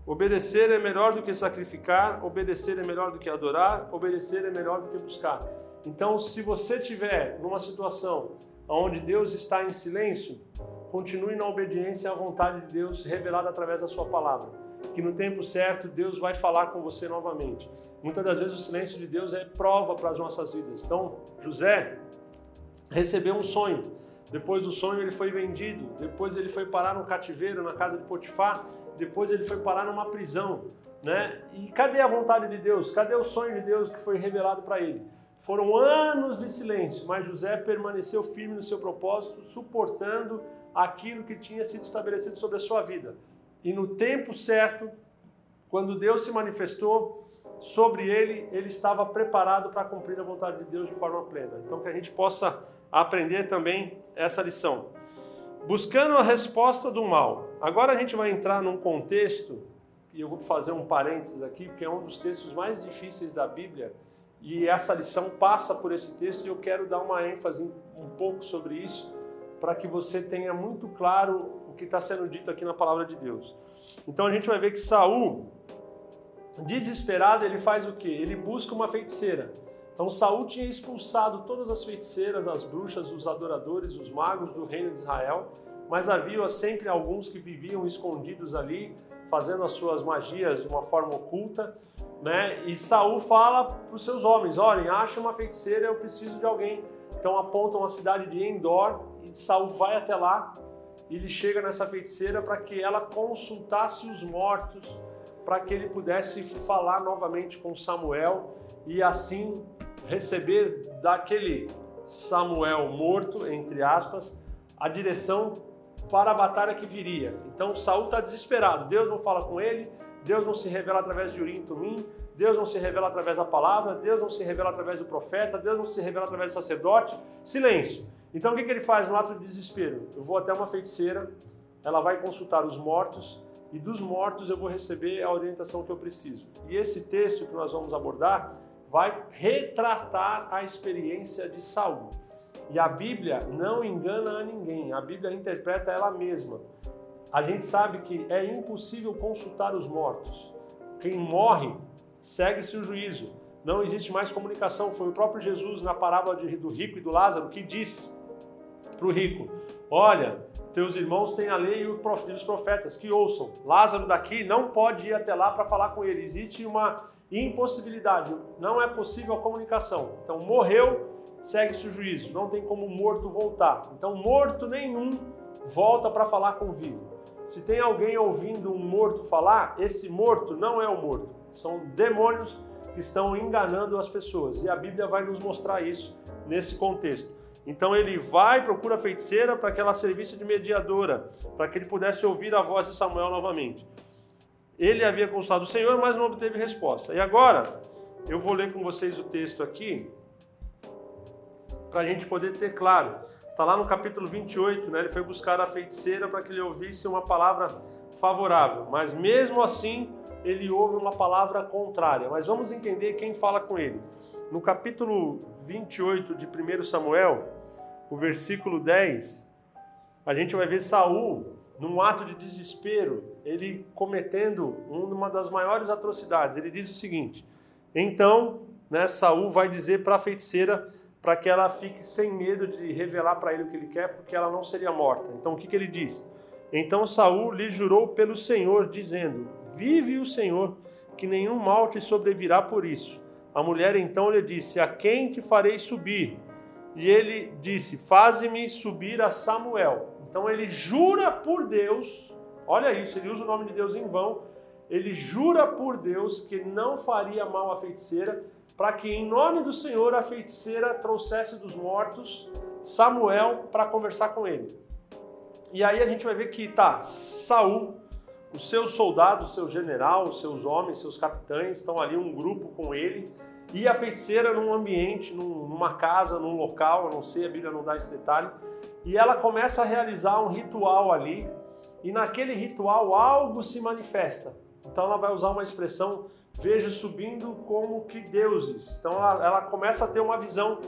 Obedecer é melhor do que sacrificar, obedecer é melhor do que adorar, obedecer é melhor do que buscar. Então, se você estiver numa situação onde Deus está em silêncio, continue na obediência à vontade de Deus revelada através da sua palavra. Que no tempo certo Deus vai falar com você novamente. Muitas das vezes o silêncio de Deus é prova para as nossas vidas. Então, José recebeu um sonho. Depois do sonho ele foi vendido. Depois ele foi parar no cativeiro, na casa de Potifar. Depois ele foi parar numa prisão, E cadê a vontade de Deus? Cadê o sonho de Deus que foi revelado para ele? Foram anos de silêncio, mas José permaneceu firme no seu propósito, suportando aquilo que tinha sido estabelecido sobre a sua vida. E no tempo certo, quando Deus se manifestou sobre ele, ele estava preparado para cumprir a vontade de Deus de forma plena. Então que a gente possa aprender também essa lição. Buscando a resposta do mal. Agora a gente vai entrar num contexto, e eu vou fazer um parênteses aqui, porque é um dos textos mais difíceis da Bíblia, e essa lição passa por esse texto, e eu quero dar uma ênfase um pouco sobre isso, para que você tenha muito claro o que está sendo dito aqui na palavra de Deus. Então a gente vai ver que Saul, desesperado, ele faz o quê? Ele busca uma feiticeira. Então Saul tinha expulsado todas as feiticeiras, as bruxas, os adoradores, os magos do reino de Israel, mas havia sempre alguns que viviam escondidos ali, fazendo as suas magias de uma forma oculta, E Saul fala para os seus homens: olhem, acha uma feiticeira, eu preciso de alguém. Então apontam a cidade de Endor e Saul vai até lá e ele chega nessa feiticeira para que ela consultasse os mortos, para que ele pudesse falar novamente com Samuel e assim receber daquele Samuel morto, entre aspas, a direção para a batalha que viria. Então Saul está desesperado, Deus não fala com ele, Deus não se revela através de Urim e Tumim, Deus não se revela através da palavra, Deus não se revela através do profeta, Deus não se revela através do sacerdote, silêncio. Então o que ele faz no ato de desespero? Eu vou até uma feiticeira, ela vai consultar os mortos, e dos mortos eu vou receber a orientação que eu preciso. E esse texto que nós vamos abordar vai retratar a experiência de Saul. E a Bíblia não engana a ninguém, a Bíblia interpreta ela mesma. A gente sabe que é impossível consultar os mortos. Quem morre, segue-se o juízo. Não existe mais comunicação. Foi o próprio Jesus, na parábola do rico e do Lázaro, que disse para o rico: olha, teus irmãos têm a lei e os profetas, que ouçam. Lázaro daqui não pode ir até lá para falar com ele. Existe uma impossibilidade, não é possível a comunicação. Então morreu, segue-se o juízo. Não tem como morto voltar. Então morto nenhum volta para falar com o vivo. Se tem alguém ouvindo um morto falar, esse morto não é o morto. São demônios que estão enganando as pessoas. E a Bíblia vai nos mostrar isso nesse contexto. Então ele vai, procura a feiticeira para que ela servisse de mediadora, para que ele pudesse ouvir a voz de Samuel novamente. Ele havia consultado o Senhor, mas não obteve resposta. E agora, eu vou ler com vocês o texto aqui, para a gente poder ter claro. Está lá no capítulo 28, Ele foi buscar a feiticeira para que ele ouvisse uma palavra favorável. Mas mesmo assim, ele ouve uma palavra contrária. Mas vamos entender quem fala com ele. No capítulo 28 de 1 Samuel, o versículo 10, a gente vai ver Saul, num ato de desespero, ele cometendo uma das maiores atrocidades. Ele diz o seguinte: então, Saul vai dizer para a feiticeira para que ela fique sem medo de revelar para ele o que ele quer, porque ela não seria morta. Então, o que ele diz? Então Saul lhe jurou pelo Senhor, dizendo: vive o Senhor, que nenhum mal te sobrevirá por isso. A mulher então lhe disse: a quem te farei subir? E ele disse: faze-me subir a Samuel. Então ele jura por Deus, olha isso, ele usa o nome de Deus em vão, ele jura por Deus que não faria mal à feiticeira, para que em nome do Senhor a feiticeira trouxesse dos mortos Samuel para conversar com ele. E aí a gente vai ver que Saul, os seus soldados, seu general, os seus homens, seus capitães, estão ali um grupo com ele, e a feiticeira num ambiente, numa casa, num local, eu não sei, a Bíblia não dá esse detalhe, e ela começa a realizar um ritual ali, e naquele ritual algo se manifesta. Então ela vai usar uma expressão: vejo subindo como que deuses. Então ela começa a ter uma visão.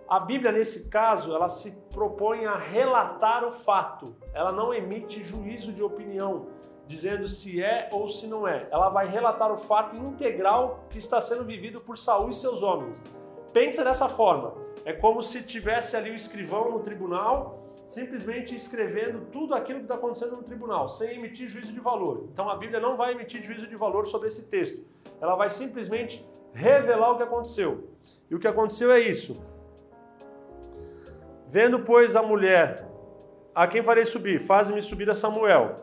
A Bíblia, nesse caso, ela se propõe a relatar o fato. Ela não emite juízo de opinião, dizendo se é ou se não é. Ela vai relatar o fato integral que está sendo vivido por Saul e seus homens. Pensa dessa forma. É como se tivesse ali o escrivão no tribunal, simplesmente escrevendo tudo aquilo que está acontecendo no tribunal, sem emitir juízo de valor. Então a Bíblia não vai emitir juízo de valor sobre esse texto. Ela vai simplesmente revelar o que aconteceu. E o que aconteceu é isso. Vendo, pois, a mulher, a quem farei subir? Faze-me subir a Samuel.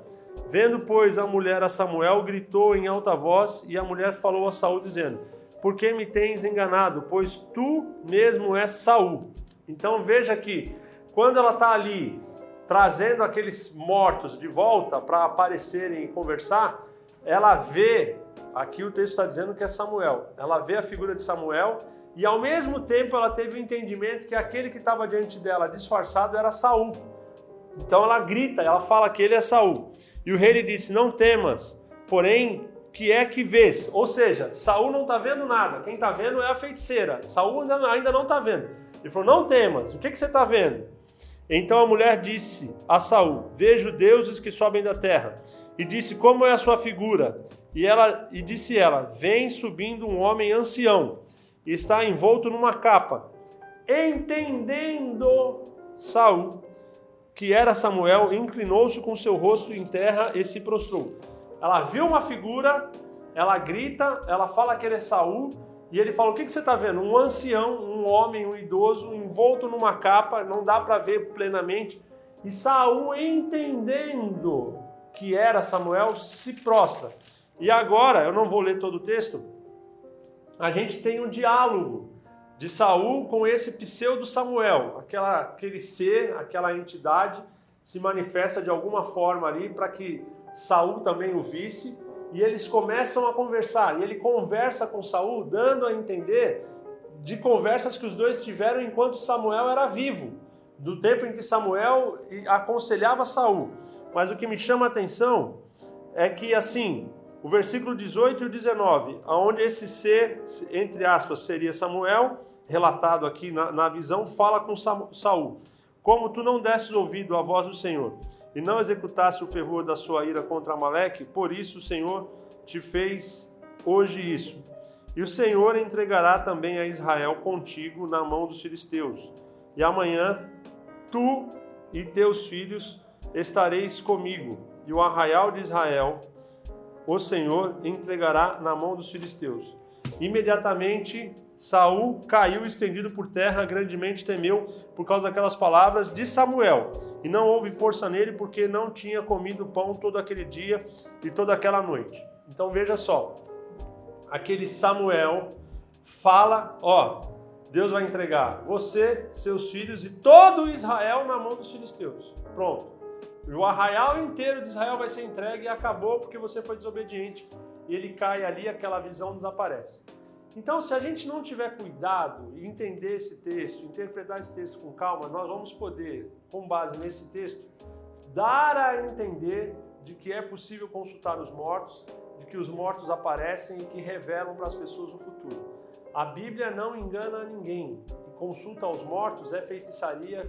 Vendo, pois, a mulher a Samuel, gritou em alta voz, e a mulher falou a Saul, dizendo: por que me tens enganado? Pois tu mesmo és Saul. Então veja que, quando ela está ali, trazendo aqueles mortos de volta para aparecerem e conversar, ela vê, aqui o texto está dizendo que é Samuel, ela vê a figura de Samuel, e ao mesmo tempo ela teve o entendimento que aquele que estava diante dela disfarçado era Saul. Então ela grita, ela fala que ele é Saul. E o rei lhe disse: não temas, porém, que é que vês? Ou seja, Saul não está vendo nada, quem está vendo é a feiticeira. Saul ainda não está vendo. Ele falou: não temas, o que você está vendo? Então a mulher disse a Saul: vejo deuses que sobem da terra. E disse: como é a sua figura? E disse ela: vem subindo um homem ancião, e está envolto numa capa. Entendendo Saul que era Samuel, inclinou-se com seu rosto em terra e se prostrou. Ela viu uma figura, ela grita, ela fala que ele é Saul, e ele fala: o que você está vendo? Um ancião, um homem, um idoso, envolto numa capa, não dá para ver plenamente. E Saul, entendendo que era Samuel, se prostra. E agora, eu não vou ler todo o texto, a gente tem um diálogo de Saul com esse pseudo Samuel, aquele ser, aquela entidade, se manifesta de alguma forma ali para que Saul também o visse, e eles começam a conversar, e ele conversa com Saul, dando a entender de conversas que os dois tiveram enquanto Samuel era vivo, do tempo em que Samuel aconselhava Saul. Mas o que me chama a atenção é que, assim, o versículo 18 e o 19, onde esse ser, entre aspas, seria Samuel, relatado aqui na visão, fala com Saul: como tu não desses ouvido à voz do Senhor, e não executaste o fervor da sua ira contra Amaleque, por isso o Senhor te fez hoje isso. E o Senhor entregará também a Israel contigo na mão dos filisteus. E amanhã tu e teus filhos estareis comigo, e o arraial de Israel o Senhor entregará na mão dos filisteus. Imediatamente Saul caiu estendido por terra, grandemente temeu por causa daquelas palavras de Samuel. E não houve força nele, porque não tinha comido pão todo aquele dia e toda aquela noite. Então veja só, aquele Samuel fala: Deus vai entregar você, seus filhos e todo Israel na mão dos filisteus. Pronto. O arraial inteiro de Israel vai ser entregue e acabou porque você foi desobediente. E ele cai ali, aquela visão desaparece. Então, se a gente não tiver cuidado e entender esse texto, interpretar esse texto com calma, nós vamos poder, com base nesse texto, dar a entender de que é possível consultar os mortos, de que os mortos aparecem e que revelam para as pessoas o futuro. A Bíblia não engana ninguém. E consulta aos mortos é feitiçaria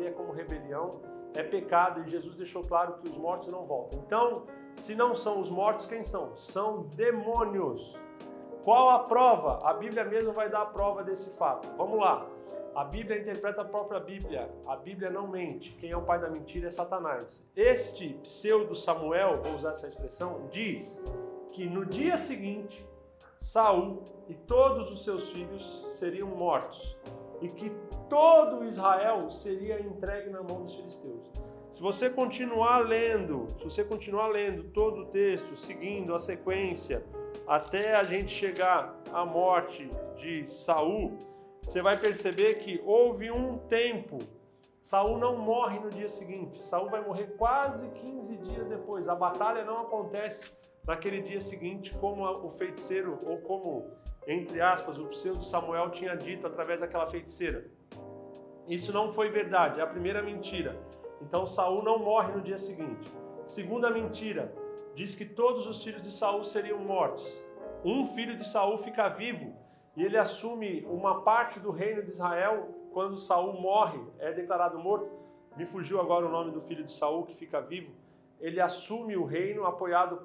é como rebelião, é pecado, e Jesus deixou claro que os mortos não voltam. Então, se não são os mortos, quem são? São demônios. Qual a prova? A Bíblia mesmo vai dar a prova desse fato. Vamos lá. A Bíblia interpreta a própria Bíblia. A Bíblia não mente. Quem é o pai da mentira é Satanás. Este pseudo Samuel, vou usar essa expressão, diz que no dia seguinte, Saul e todos os seus filhos seriam mortos e que todo Israel seria entregue na mão dos filisteus. Se você continuar lendo todo o texto, seguindo a sequência, até a gente chegar à morte de Saul, você vai perceber que houve um tempo. Saul não morre no dia seguinte. Saul vai morrer quase 15 dias depois. A batalha não acontece naquele dia seguinte, como o feiticeiro, ou como, entre aspas, o pseudo Samuel tinha dito através daquela feiticeira. Isso não foi verdade, é a primeira mentira. Então Saul não morre no dia seguinte. Segunda mentira, diz que todos os filhos de Saul seriam mortos. Um filho de Saul fica vivo e ele assume uma parte do reino de Israel. Quando Saul morre, é declarado morto. Me fugiu agora o nome do filho de Saul que fica vivo. Ele assume o reino apoiado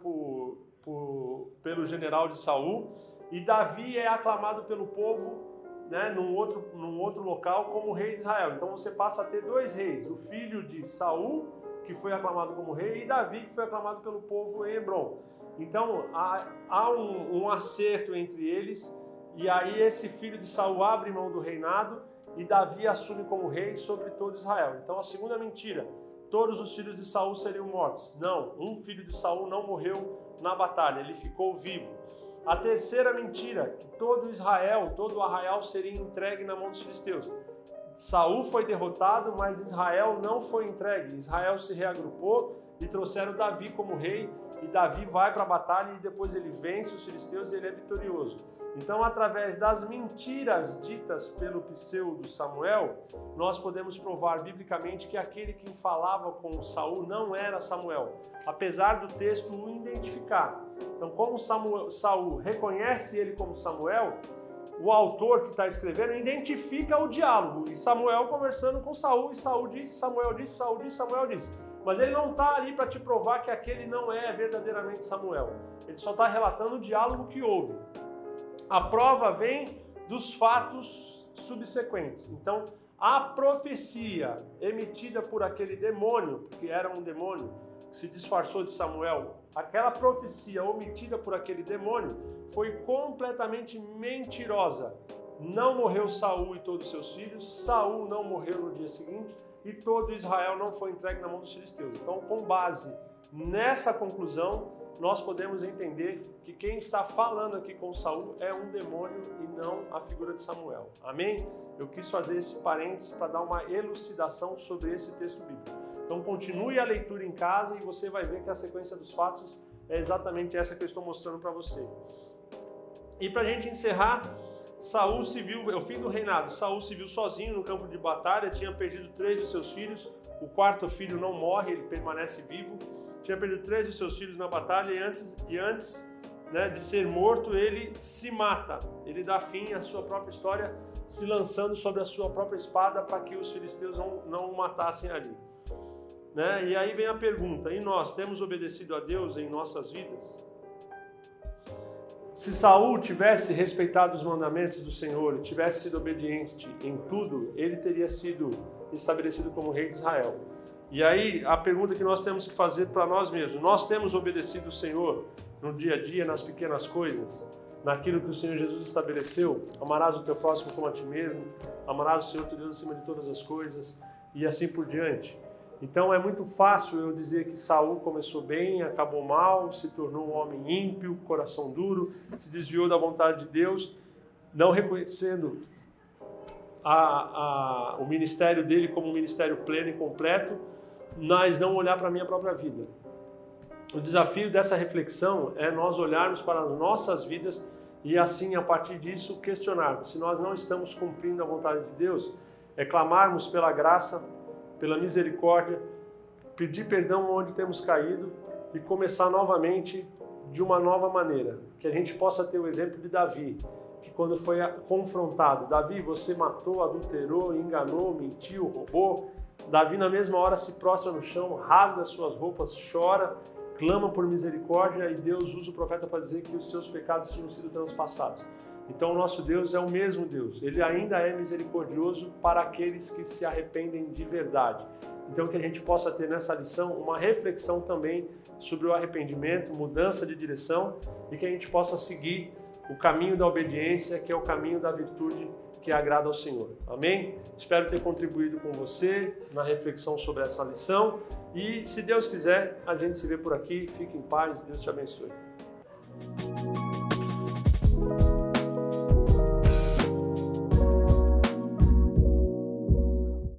pelo general de Saul, e Davi é aclamado pelo povo, né, num outro local como rei de Israel. Então você passa a ter dois reis, o filho de Saul, que foi aclamado como rei, e Davi, que foi aclamado pelo povo em Hebron. Então há um acerto entre eles, e aí esse filho de Saul abre mão do reinado e Davi assume como rei sobre todo Israel. Então a segunda mentira, todos os filhos de Saul seriam mortos. Não, um filho de Saul não morreu na batalha, ele ficou vivo. A terceira mentira, que todo o arraial seria entregue na mão dos filisteus. Saul foi derrotado, mas Israel não foi entregue. Israel se reagrupou e trouxeram Davi como rei, e Davi vai para a batalha e depois ele vence os filisteus e ele é vitorioso. Então, através das mentiras ditas pelo pseudo Samuel, nós podemos provar biblicamente que aquele que falava com Saul não era Samuel, apesar do texto o identificar. Então, como Saul reconhece ele como Samuel, o autor que está escrevendo identifica o diálogo, e Samuel conversando com Saul, e Saul disse, Samuel disse, Saul disse, Samuel disse. Mas ele não está ali para te provar que aquele não é verdadeiramente Samuel. Ele só está relatando o diálogo que houve. A prova vem dos fatos subsequentes. Então, a profecia emitida por aquele demônio, porque era um demônio que se disfarçou de Samuel, aquela profecia omitida por aquele demônio foi completamente mentirosa. Não morreu Saul e todos os seus filhos, Saul não morreu no dia seguinte e todo Israel não foi entregue na mão dos filisteus. Então, com base nessa conclusão, nós podemos entender que quem está falando aqui com Saul é um demônio e não a figura de Samuel. Amém? Eu quis fazer esse parênteses para dar uma elucidação sobre esse texto bíblico. Então continue a leitura em casa e você vai ver que a sequência dos fatos é exatamente essa que eu estou mostrando para você. E para a gente encerrar, Saul se viu, é o fim do reinado, Saul se viu sozinho no campo de batalha, tinha perdido 3 dos seus filhos, o quarto filho não morre, ele permanece vivo. Tinha perdido 3 dos seus filhos na batalha e antes de ser morto, ele se mata. Ele dá fim à sua própria história, se lançando sobre a sua própria espada para que os filisteus não o matassem ali. E aí vem a pergunta, e nós temos obedecido a Deus em nossas vidas? Se Saul tivesse respeitado os mandamentos do Senhor e tivesse sido obediente em tudo, ele teria sido estabelecido como rei de Israel. E aí, a pergunta que nós temos que fazer para nós mesmos, nós temos obedecido o Senhor no dia a dia, nas pequenas coisas, naquilo que o Senhor Jesus estabeleceu? Amarás o teu próximo como a ti mesmo, amarás o Senhor teu Deus acima de todas as coisas, e assim por diante. Então é muito fácil eu dizer que Saul começou bem, acabou mal, se tornou um homem ímpio, coração duro, se desviou da vontade de Deus, não reconhecendo o ministério dele como um ministério pleno e completo, mas não olhar para a minha própria vida. O desafio dessa reflexão é nós olharmos para as nossas vidas e assim, a partir disso, questionarmos. Se nós não estamos cumprindo a vontade de Deus, é clamarmos pela graça, pela misericórdia, pedir perdão onde temos caído e começar novamente de uma nova maneira. Que a gente possa ter o exemplo de Davi. que quando foi confrontado, Davi, você matou, adulterou, enganou, mentiu, roubou. Davi na mesma hora se prostra no chão, rasga as suas roupas, chora, clama por misericórdia e Deus usa o profeta para dizer que os seus pecados tinham sido transpassados. Então o nosso Deus é o mesmo Deus, Ele ainda é misericordioso para aqueles que se arrependem de verdade. Então que a gente possa ter nessa lição uma reflexão também sobre o arrependimento, mudança de direção e que a gente possa seguir o caminho da obediência, que é o caminho da virtude que agrada ao Senhor. Amém? Espero ter contribuído com você na reflexão sobre essa lição e se Deus quiser, a gente se vê por aqui. Fique em paz, Deus te abençoe.